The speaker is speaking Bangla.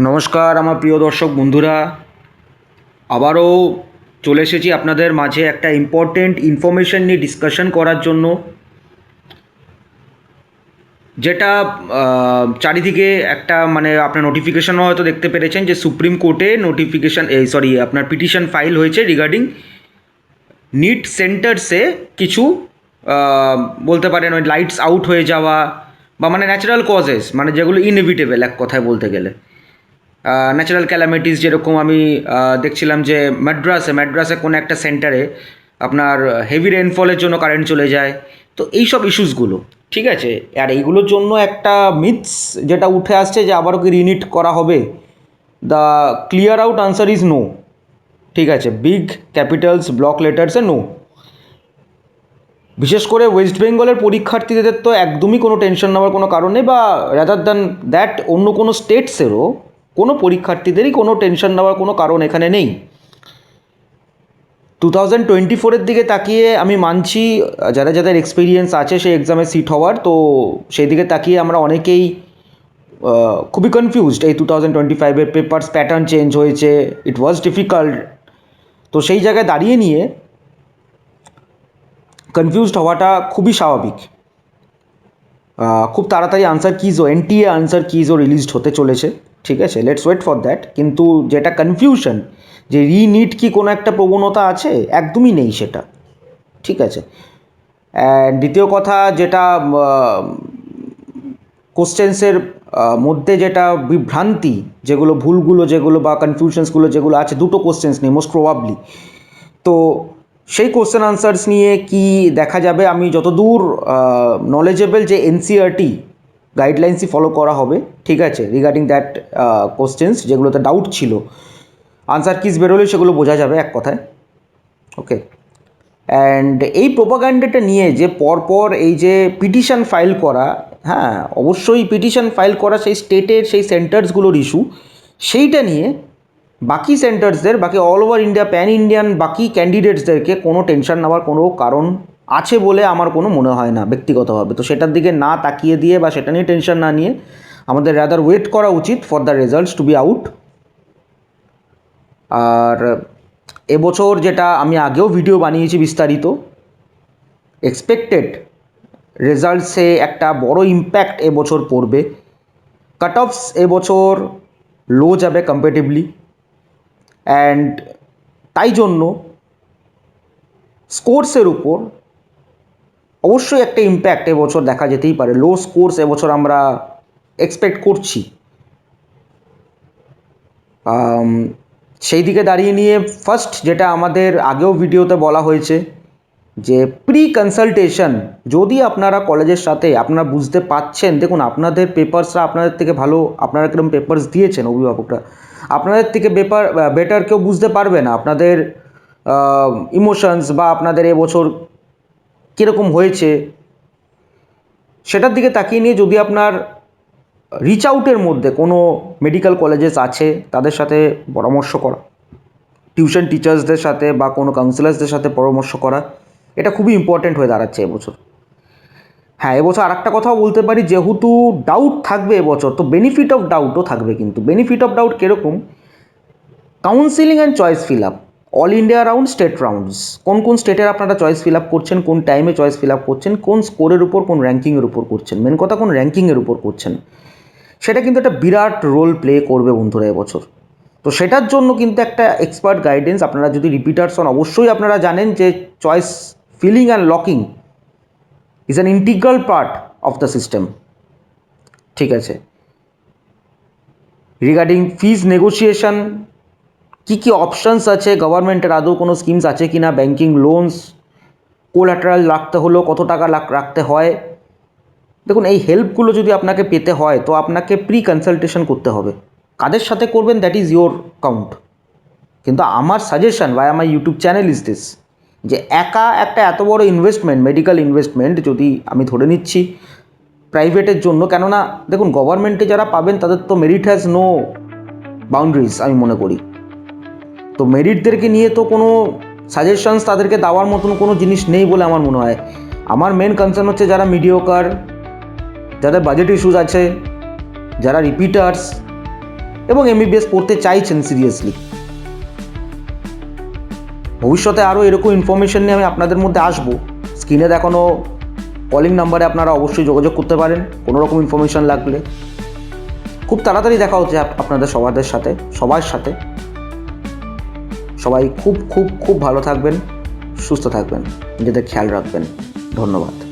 নমস্কার আমার প্রিয় দর্শক বন্ধুরা, আবারও চলে এসেছি আপনাদের মাঝে একটা ইম্পর্টেন্ট ইনফরমেশন নিয়ে ডিসকাশন করার জন্য, যেটা চারিদিকে একটা আপনার নোটিফিকেশনও হয়তো দেখতে পেরেছেন যে সুপ্রিম কোর্টে আপনার পিটিশন ফাইল হয়েছে রিগার্ডিং নিট সেন্টার্সে কিছু বলতে পারেন ওই লাইটস আউট হয়ে যাওয়া বা ন্যাচারাল কজেস, যেগুলো ইনএভিটেবল এক কথায় বলতে গেলে। ন্যাচারাল ক্যালামিটিস, যেরকম আমি দেখছিলাম যে ম্যাড্রাসে কোনো একটা সেন্টারে আপনার হেভি রেনফলের জন্য কারেন্ট চলে যায়। তো এইসব ইস্যুসগুলো ঠিক আছে, আর এইগুলোর জন্য একটা মিথস যেটা উঠে আসছে যে আবারও কি রিনিট করা হবে। The clear out answer is no. ঠিক আছে, বিগ ক্যাপিটালস ব্লক লেটার্সে নো। বিশেষ করে ওয়েস্ট বেঙ্গলের পরীক্ষার্থীদের তো একদমই কোনো টেনশন নেওয়ার কোনো কারণ নেই, বা রাদার দ্যান দ্যাট অন্য কোনো স্টেটসেরও কোনো পরীক্ষার্থীদেরই কোনো টেনশন নেওয়ার কোনো কারণ এখানে নেই। 2024-এর দিকে তাকিয়ে আমি মানছি যাদের যাদের এক্সপিরিয়েন্স আছে সেই এক্সামে সিট হওয়ার, তো সেই দিকে তাকিয়ে আমরা অনেকেই খুবই কনফিউজড। এই 2025-এর পেপারস প্যাটার্ন চেঞ্জ হয়েছে, ইট ওয়াজ ডিফিকাল্ট। তো সেই জায়গায় দাঁড়িয়ে নিয়ে কনফিউজড হওয়াটা খুবই স্বাভাবিক। খুব তাড়াতাড়ি এনটিএ আনসার কিজও রিলিজড হতে চলেছে। ঠিক আছে, লেটস ওয়েট ফর দ্যাট। কিন্তু যেটা কনফিউশন যে রিনিট কি কোনো একটা প্রবণতা আছে, একদমই নেই সেটা। ঠিক আছে, দ্বিতীয় কথা যেটা কোশ্চেন্সের মধ্যে যেটা বিভ্রান্তি, যেগুলো ভুলগুলো যেগুলো বা কনফিউশনসগুলো যেগুলো আছে, দুটো কোশ্চেন্স নিয়ে মোস্ট প্রবাবলি। তো সেই কোশ্চেন আনসার্স নিয়ে কি দেখা যাবে, আমি যতদূর নলেজেবল যে এনসিইআরটি গাইডলাইন্সই ফলো করা হবে। ঠিক আছে, রিগার্ডিং দ্যাট কোশ্চেন্স যেগুলোতে ডাউট ছিল, আনসার কিস বেরোলে সেগুলো বোঝা যাবে এক কথায়। ওকে, অ্যান্ড এই প্রোপাগান্ডাটা নিয়ে যে পরপর এই যে পিটিশন ফাইল করা, হ্যাঁ অবশ্যই পিটিশন ফাইল করা সেই স্টেটের সেই সেন্টার্সগুলোর ইস্যু, সেইটা নিয়ে বাকি সেন্টার্সদের, বাকি all over India pan Indian বাকি ক্যান্ডিডেটসদেরকে কোনো টেনশন নেওয়ার কোনো কারণ আছে বলে আমার কোনো মনে হয় না ব্যক্তিগতভাবে। তো সেটার দিকে না তাকিয়ে দিয়ে বা সেটা নিয়ে টেনশন না নিয়ে আমাদের রাদার ওয়েট করা উচিত for the results to be out. আর এবছর যেটা আমি আগেও ভিডিও বানিয়েছি বিস্তারিত, এক্সপেক্টেড রেজাল্টসে একটা বড় ইম্প্যাক্ট এবছর পড়বে। কাট অফস এবছর লো যাবে কম্পারেটিভলি, অ্যান্ড তাই জন্য স্কোর্সের উপর অবশ্যই একটা ইম্প্যাক্ট এবছর দেখা যেতেই পারে। লো স্কোর্স এবছর আমরা এক্সপেক্ট করছি। সেই দিকে দাঁড়িয়ে নিয়ে ফার্স্ট যেটা আমাদের আগেও ভিডিওতে বলা হয়েছে যে প্রি কনসালটেশন, যদি আপনারা কলেজের সাথে আপনারা বুঝতে পাচ্ছেন, দেখুন আপনাদের পেপারসরা আপনাদের থেকে ভালো, আপনারা কিরকম পেপারস দিয়েছেন অভিভাবকরা, আপনাদের থেকে বেটার কেউ বুঝতে পারবে না আপনাদের ইমোশনস বা আপনাদের এবছর কীরকম হয়েছে। সেটার দিকে তাকিয়ে নিয়ে যদি আপনার রিচ আউটের মধ্যে কোনো মেডিকেল কলেজেস আছে তাদের সাথে পরামর্শ করা, টিউশন টিচার্সদের সাথে বা কোনো কাউন্সিলার্সদের সাথে পরামর্শ করা, এটা খুবই ইম্পর্ট্যান্ট হয়ে দাঁড়াচ্ছে এবছর। হ্যাঁ, এবছর আর একটা কথাও বলতে পারি, যেহেতু ডাউট থাকবে এবছর, তো বেনিফিট অফ ডাউটও থাকবে। কিন্তু বেনিফিট অফ ডাউট কীরকম, counselling and choice fill up all India round, state rounds, কোন কোন স্টেটের আপনারা চয়েস ফিল আপ করছেন, কোন টাইমে চয়েস ফিল আপ করছেন, কোন স্কোরের উপর, কোন র্যাঙ্কিংয়ের উপর করছেন, মেন কথা কোন র্যাঙ্কিংয়ের উপর করছেন, সেটা কিন্তু একটা বিরাট রোল প্লে করবে বন্ধুরা এবছর। তো সেটার জন্য কিন্তু একটা এক্সপার্ট গাইডেন্স, আপনারা যদি রিপিটার্স হন অবশ্যই আপনারা জানেন যে choice filling and locking is an integral part of the system. ঠিক আছে, রিগার্ডিং ফিজ নেগোসিয়েশন, কী কী অপশানস আছে, গভর্নমেন্টের আদৌ কোনো স্কিমস আছে কি না, ব্যাঙ্কিং লোনস, কোলাটারাল রাখতে হলেও কত টাকা রাখতে হয়। দেখুন, এই হেল্পগুলো যদি আপনাকে পেতে হয় তো আপনাকে প্রি কনসালটেশন করতে হবে। কাদের সাথে করবেন দ্যাট ইজ ইয়োর কাউন্ট। কিন্তু আমার সাজেশন বাই আমার ইউটিউব চ্যানেল ইজ দিস, যে একা একটা এত বড় ইনভেস্টমেন্ট, মেডিকেল ইনভেস্টমেন্ট যদি আমি ধরে নিচ্ছি প্রাইভেটের জন্য, কেননা দেখুন গভর্নমেন্টে যারা পাবেন তাদের তো মেরিট হ্যাজ নো বাউন্ডারিজ আমি মনে করি। তো মেরিটদেরকে নিয়ে তো কোনো সাজেশনস তাদেরকে দেওয়ার মতন কোনো জিনিস নেই বলে আমার মনে হয়। আমার মেন কনসার্ন হচ্ছে যারা মিডিওকার, যাদের বাজেট ইস্যুস আছে, যারা রিপিটার্স, এবং এমবিবিএস পড়তে চাইছেন সিরিয়াসলি। ভবিষ্যতে আরও এরকম ইনফরমেশন নিয়ে আমি আপনাদের মধ্যে আসবো। স্ক্রিনে দেখানো কলিং নাম্বারে আপনারা অবশ্যই যোগাযোগ করতে পারেন কোনো রকম ইনফরমেশান লাগলে। খুব তাড়াতাড়ি দেখা হচ্ছে আপনাদের সবার সাথে। সবাই খুব খুব খুব ভালো থাকবেন, সুস্থ থাকবেন, নিজেদের খেয়াল রাখবেন। ধন্যবাদ।